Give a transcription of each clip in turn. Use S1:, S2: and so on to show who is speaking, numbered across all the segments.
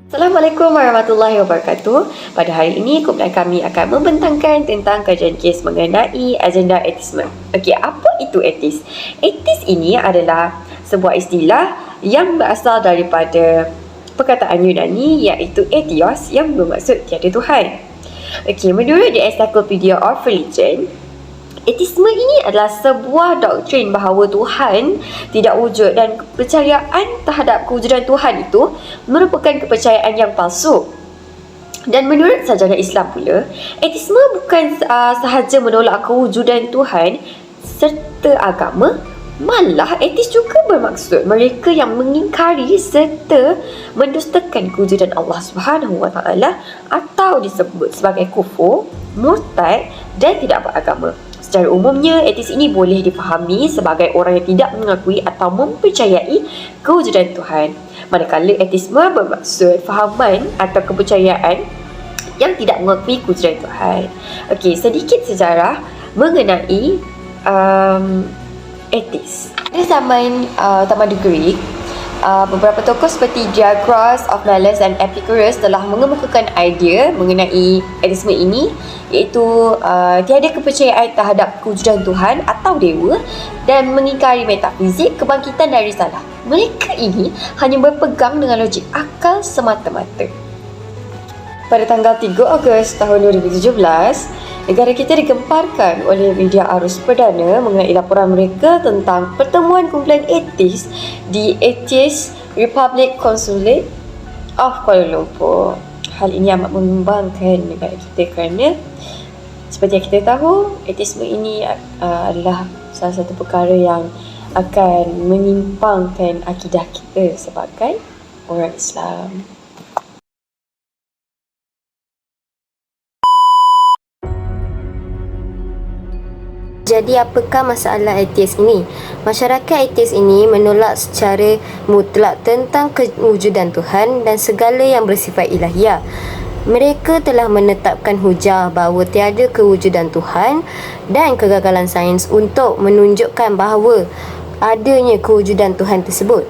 S1: Assalamualaikum warahmatullahi wabarakatuh. Pada hari ini, kumpulan kami akan membentangkan tentang kajian kes mengenai agenda etisme. Okey, apa itu etis? Etis ini adalah sebuah istilah yang berasal daripada perkataan Yunani iaitu etios yang bermaksud tiada Tuhan. Okey, menurut The Encyclopedia of Religion, etisme ini adalah sebuah doktrin bahawa Tuhan tidak wujud dan kepercayaan terhadap kewujudan Tuhan itu merupakan kepercayaan yang palsu. Dan menurut sajarah Islam pula, etisme bukan sahaja menolak kewujudan Tuhan serta agama, malah etis juga bermaksud mereka yang mengingkari serta mendustakan kewujudan Allah Subhanahu Wa Taala atau disebut sebagai kufur, murtad dan tidak beragama. Secara umumnya, etis ini boleh difahami sebagai orang yang tidak mengakui atau mempercayai kewujudan Tuhan. Manakala etisme bermaksud fahaman atau kepercayaan yang tidak mengakui kewujudan Tuhan. Okey, sedikit sejarah mengenai etis. Pada zaman tamadun Greek, beberapa tokoh seperti Diagoras of Meles dan Epicurus telah mengemukakan idea mengenai etisme ini, iaitu tiada kepercayaan terhadap kewujudan Tuhan atau dewa dan mengingkari metafizik, kebangkitan dari risalah. Mereka ini hanya berpegang dengan logik akal semata-mata. Pada tanggal 3 Ogos tahun 2017, negara kita digemparkan oleh media arus perdana mengenai laporan mereka tentang pertemuan kumpulan etis di Atheist Republic Consulate of Kuala Lumpur. Hal ini amat membimbangkan negara kita kerana seperti yang kita tahu, etisme ini adalah salah satu perkara yang akan menyimpangkan akidah kita sebagai orang Islam.
S2: Jadi apakah masalah etis ini? Masyarakat etis ini menolak secara mutlak tentang kewujudan Tuhan dan segala yang bersifat ilahiyah. Mereka telah menetapkan hujah bahawa tiada kewujudan Tuhan dan kegagalan sains untuk menunjukkan bahawa adanya kewujudan Tuhan tersebut.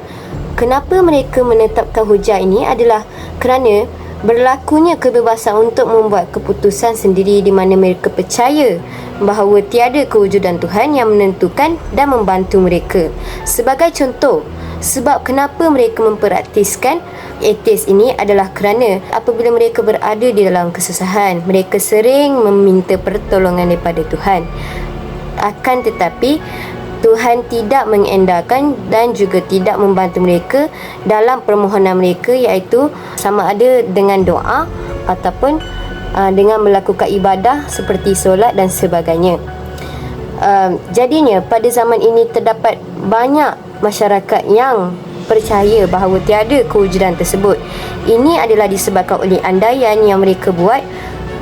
S2: Kenapa mereka menetapkan hujah ini adalah kerana berlakunya kebebasan untuk membuat keputusan sendiri di mana mereka percaya bahawa tiada kewujudan Tuhan yang menentukan dan membantu mereka. Sebagai contoh, sebab kenapa mereka mempraktiskan etis ini adalah kerana apabila mereka berada di dalam kesusahan, mereka sering meminta pertolongan daripada Tuhan. Akan tetapi Tuhan tidak mengendahkan dan juga tidak membantu mereka dalam permohonan mereka, iaitu sama ada dengan doa ataupun dengan melakukan ibadah seperti solat dan sebagainya. Jadinya pada zaman ini terdapat banyak masyarakat yang percaya bahawa tiada kewujudan tersebut. Ini adalah disebabkan oleh andaian yang mereka buat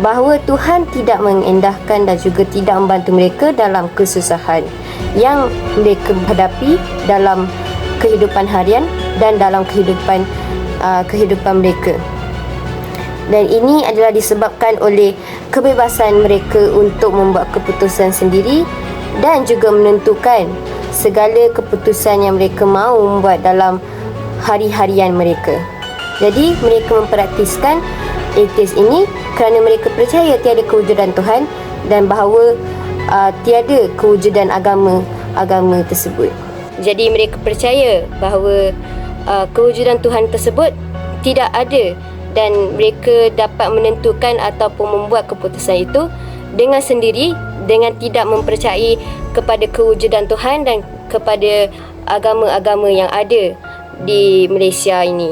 S2: bahawa Tuhan tidak mengendahkan dan juga tidak membantu mereka dalam kesusahan yang mereka hadapi dalam kehidupan harian dan dalam kehidupan mereka. Dan ini adalah disebabkan oleh kebebasan mereka untuk membuat keputusan sendiri dan juga menentukan segala keputusan yang mereka mahu membuat dalam hari-harian mereka. Jadi mereka mempraktiskan etis ini kerana mereka percaya tiada kewujudan Tuhan dan bahawa tiada kewujudan agama tersebut. Jadi mereka percaya bahawa kewujudan Tuhan tersebut tidak ada dan mereka dapat menentukan ataupun membuat keputusan itu dengan sendiri, dengan tidak mempercayai kepada kewujudan Tuhan dan kepada agama-agama yang ada di Malaysia ini.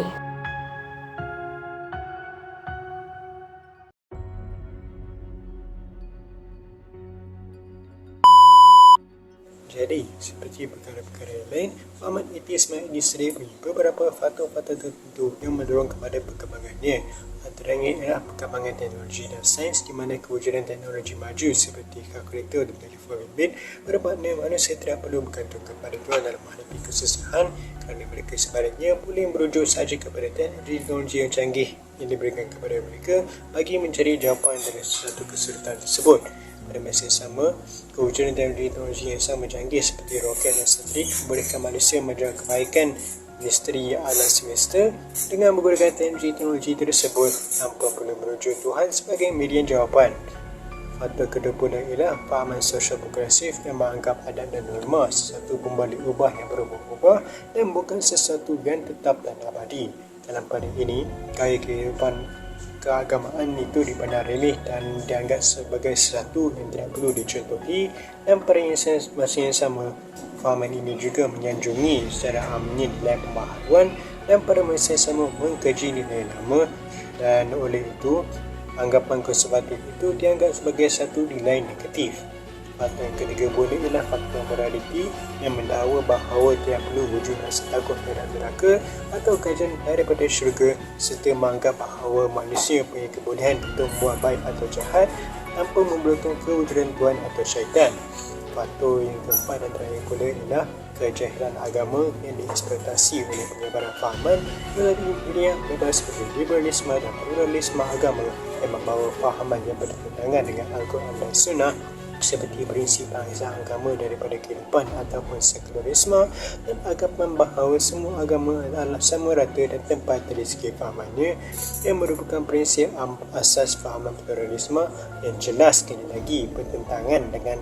S3: Jadi, seperti perkara-perkara yang lain, fahaman etisme ini sendiri punya beberapa faktor-faktor tertentu yang mendorong kepada perkembangannya. Antaranya ialah perkembangan teknologi dan sains di mana kewujudan teknologi maju seperti kalkulator dan telefon bimbit bermakna manusia tidak perlu bergantung kepada Tuhan dalam menghadapi kesusahan kerana mereka sebaliknya boleh merujuk sahaja kepada teknologi yang canggih yang diberikan kepada mereka bagi mencari jawapan dari sesuatu kesulitan tersebut. Pada masa yang sama, kewujudan teknologi yang sama canggih seperti roket dan satelit membolehkan manusia menjaga kebaikan misteri alam semesta dengan menggunakan teknologi tersebut tanpa perlu merujuk Tuhan sebagai median jawapan. Faktor kedua pula ialah fahaman sosial progresif yang menganggap adat dan norma sesuatu pembalik ubah yang berubah-ubah dan bukan sesuatu yang tetap dan abadi. Dalam pada ini, gaya kehidupan keagamaan itu dipandang remeh dan dianggap sebagai sesuatu yang tidak perlu dicontohi, dan pada masa yang sama, fahaman ini juga menyanjungi secara amnya nilai pembaharuan dan pada masa yang sama mengkaji nilai lama, dan oleh itu anggapan konservatif itu dianggap sebagai satu nilai negatif. Faktor yang ketiga pula ialah faktor moraliti yang mendakwa bahawa tidak perlu wujud rasa takut terhadap neraka atau kajian daripada syurga, serta menganggap bahawa manusia punya kebolehan untuk membuat baik atau jahat tanpa memerlukan kewujudan Tuhan atau syaitan. Faktor yang keempat dan terakhir pula ialah kejahilan agama yang dieksploitasi oleh penyebaran fahaman melalui media bebas seperti liberalisme dan pluralisme agama yang membawa fahaman yang bertentangan dengan Al-Quran dan Sunnah, seperti prinsip penghakisan agama daripada kehidupan ataupun sekularisme, dan anggapan bahawa semua agama adalah sama rata dan tempat dari segi fahamannya, yang merupakan prinsip asas fahaman pluralisme yang jelas sekali lagi bertentangan dengan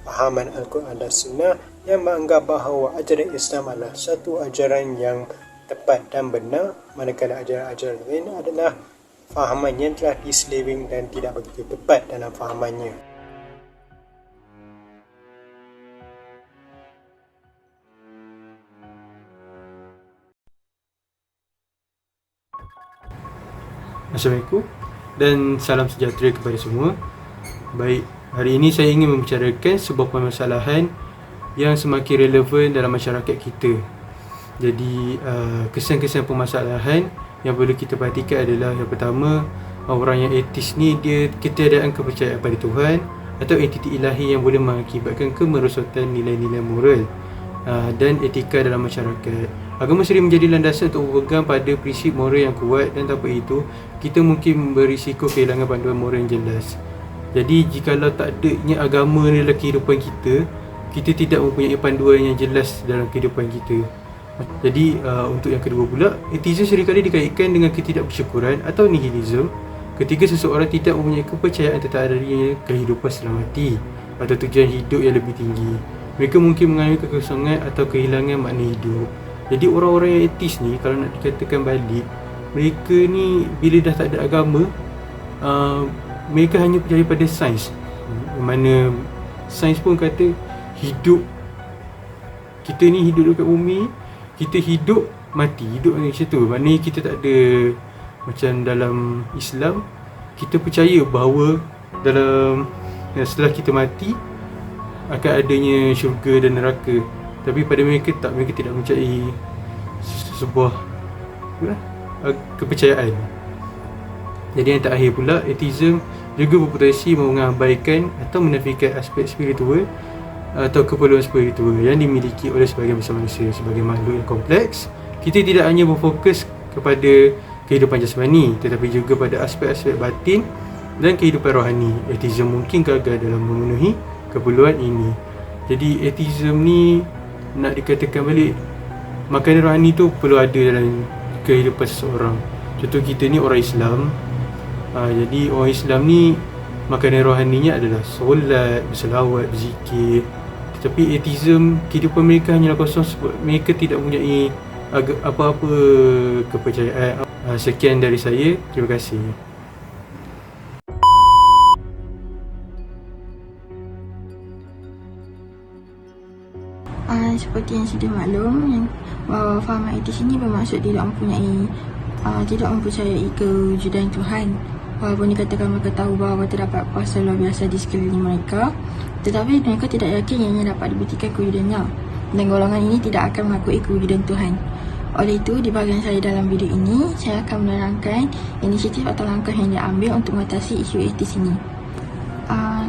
S3: fahaman Al-Quran dan Sunnah yang menganggap bahawa ajaran Islam adalah satu ajaran yang tepat dan benar, manakala ajaran-ajaran lain adalah fahaman yang telah diseleweng dan tidak begitu tepat dalam fahamannya.
S4: Assalamualaikum dan salam sejahtera kepada semua. Baik, hari ini saya ingin membicarakan sebuah permasalahan yang semakin relevan dalam masyarakat kita. Jadi, kesan-kesan permasalahan yang perlu kita perhatikan adalah yang pertama, orang yang etis ni dia ketiadaan kepercayaan pada Tuhan atau entiti ilahi yang boleh mengakibatkan kemerosotan nilai-nilai moral dan etika dalam masyarakat. Agama sering menjadi landasan untuk berpegang pada prinsip moral yang kuat, dan tanpa itu, kita mungkin berisiko kehilangan panduan moral yang jelas. Jadi, jikalau tak adanya agama dalam kehidupan kita, kita tidak mempunyai panduan yang jelas dalam kehidupan kita. Jadi, untuk yang kedua pula, atheism seringkali dikaitkan dengan ketidakbersyukuran atau nihilism ketika seseorang tidak mempunyai kepercayaan tentang adanya kehidupan setelah mati atau tujuan hidup yang lebih tinggi. Mereka mungkin mengalami kekosongan atau kehilangan makna hidup. Jadi orang-orang yang etis ni, kalau nak dikatakan balik, mereka ni bila dah tak ada agama, mereka hanya percaya pada sains. Mana sains pun kata hidup, kita ni hidup dekat bumi, kita hidup mati, hidup macam tu. Maknanya kita tak ada, macam dalam Islam, kita percaya bahawa dalam setelah kita mati akan adanya syurga dan neraka. Tapi pada mereka tak, mereka tidak mempercayai sebuah kepercayaan. Jadi yang terakhir pula, atheism juga berpotensi mengabaikan atau menafikan aspek spiritual atau keperluan spiritual yang dimiliki oleh sebahagian besar manusia. Sebagai makhluk yang kompleks, kita tidak hanya berfokus kepada kehidupan jasmani, tetapi juga pada aspek-aspek batin dan kehidupan rohani. Atheism mungkin gagal dalam memenuhi keperluan ini. Jadi atheism ni, nak dikatakan balik, makanan rohani tu perlu ada dalam kehidupan seseorang. Contoh kita ni orang Islam, jadi orang Islam ni makanan rohaninya adalah solat, berselawat, berzikir. Tetapi atheism, kehidupan mereka hanyalah kosong sebab mereka tidak mempunyai apa-apa kepercayaan. Sekian dari saya, terima kasih.
S5: Seperti yang sudah maklum, yang fahaman etis ini bermaksud tidak mempercayai kewujudan Tuhan. Walaupun dikatakan mereka tahu bahawa terdapat kuasa luar biasa di sekeliling mereka, tetapi mereka tidak yakin ianya dapat dibuktikan kewujudannya, dan golongan ini tidak akan mengakui kewujudan Tuhan. Oleh itu, di bahagian saya dalam video ini, saya akan menerangkan inisiatif atau langkah yang diambil untuk mengatasi isu etis ini.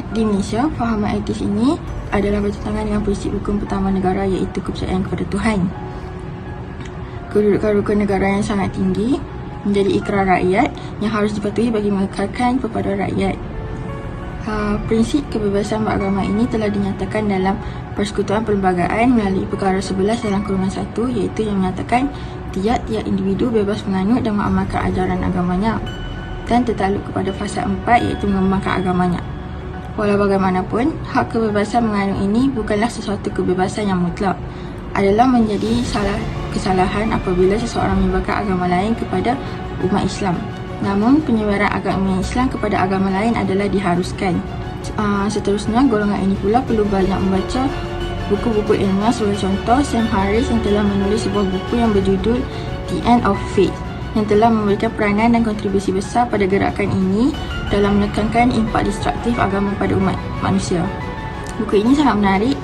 S5: Di Malaysia, fahaman etis ini adalah bertentangan dengan prinsip hukum pertama negara, iaitu kepercayaan kepada Tuhan. Kedudukan rukun negara yang sangat tinggi menjadi ikrar rakyat yang harus dipatuhi bagi mengekalkan kepada rakyat. Prinsip kebebasan beragama ini telah dinyatakan dalam Persekutuan Perlembagaan melalui perkara 11 dalam kurungan 1, iaitu yang menyatakan tiap-tiap individu bebas menganut dan mengamalkan ajaran agamanya dan tertakluk kepada fasa 4, iaitu mengembangkan agamanya. Walau bagaimanapun, hak kebebasan menganut ini bukanlah sesuatu kebebasan yang mutlak. Adalah menjadi kesalahan apabila seseorang menyebarkan agama lain kepada umat Islam. Namun, penyebaran agama Islam kepada agama lain adalah diharuskan. Seterusnya, golongan ini pula perlu banyak membaca buku-buku ilmiah. Sebagai contoh, Sam Harris yang telah menulis sebuah buku yang berjudul The End of Faith, yang telah memberikan peranan dan kontribusi besar pada gerakan ini dalam menekankan impak destruktif agama pada umat manusia. Buku ini sangat menarik.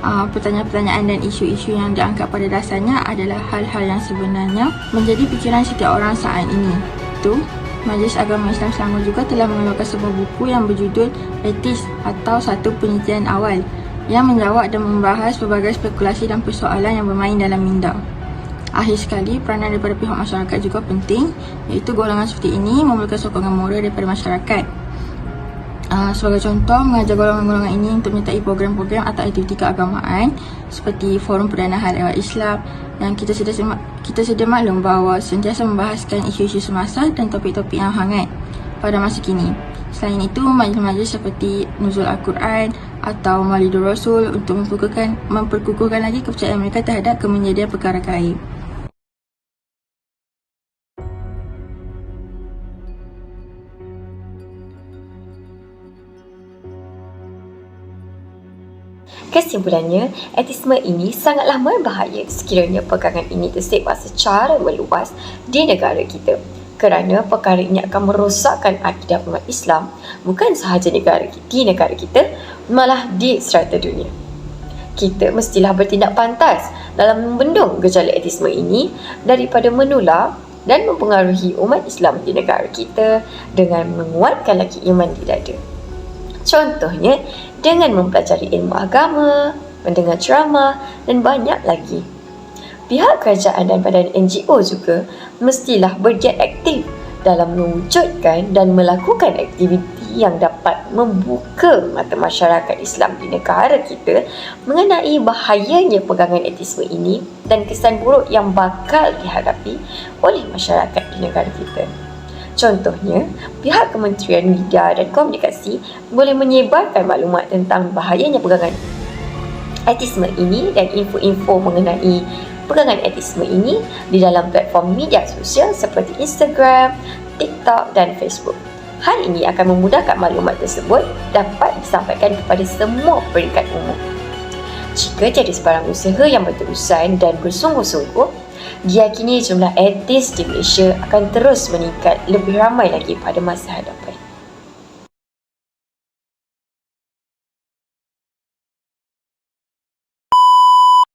S5: Pertanyaan-pertanyaan dan isu-isu yang diangkat pada dasarnya adalah hal-hal yang sebenarnya menjadi fikiran setiap orang saat ini. Majlis Agama Islam Selangor juga telah mengeluarkan sebuah buku yang berjudul Etis atau Satu Penelitian Awal, yang menjawab dan membahas pelbagai spekulasi dan persoalan yang bermain dalam minda. Akhir sekali, peranan daripada pihak masyarakat juga penting, iaitu golongan seperti ini memerlukan sokongan moral daripada masyarakat. Sebagai contoh, mengajar golongan-golongan ini untuk menyertai program-program atau aktiviti keagamaan seperti Forum Perdana Hal Ehwal Islam, yang kita sedia maklum bahawa sentiasa membahaskan isu-isu semasa dan topik-topik yang hangat pada masa kini. Selain itu, majlis-majlis seperti Nuzul Al-Quran atau Maulidur Rasul untuk memperkukuhkan lagi kepercayaan mereka terhadap kemenjadian perkara gaib.
S1: Kesimpulannya, etisme ini sangatlah berbahaya sekiranya pegangan ini tersebar secara meluas di negara kita, kerana perkara ini akan merosakkan akidah umat Islam bukan sahaja di negara kita, malah di serata dunia. Kita mestilah bertindak pantas dalam membendung gejala etisme ini daripada menular dan mempengaruhi umat Islam di negara kita dengan menguatkan lagi iman di dada. Contohnya, dengan mempelajari ilmu agama, mendengar ceramah dan banyak lagi. Pihak kerajaan dan badan NGO juga mestilah bergiat aktif dalam mewujudkan dan melakukan aktiviti yang dapat membuka mata masyarakat Islam di negara kita mengenai bahayanya pegangan etisme ini dan kesan buruk yang bakal dihadapi oleh masyarakat di negara kita. Contohnya, pihak Kementerian Media dan Komunikasi boleh menyebarkan maklumat tentang bahayanya pegangan etisme ini dan info-info mengenai pegangan etisme ini di dalam platform media sosial seperti Instagram, TikTok dan Facebook. Hal ini akan memudahkan maklumat tersebut dapat disampaikan kepada semua peringkat umum. Jika jadi sebarang usaha yang berterusan dan bersungguh-sungguh, diyakini jumlah etis di Malaysia akan terus meningkat lebih ramai lagi pada masa hadapan.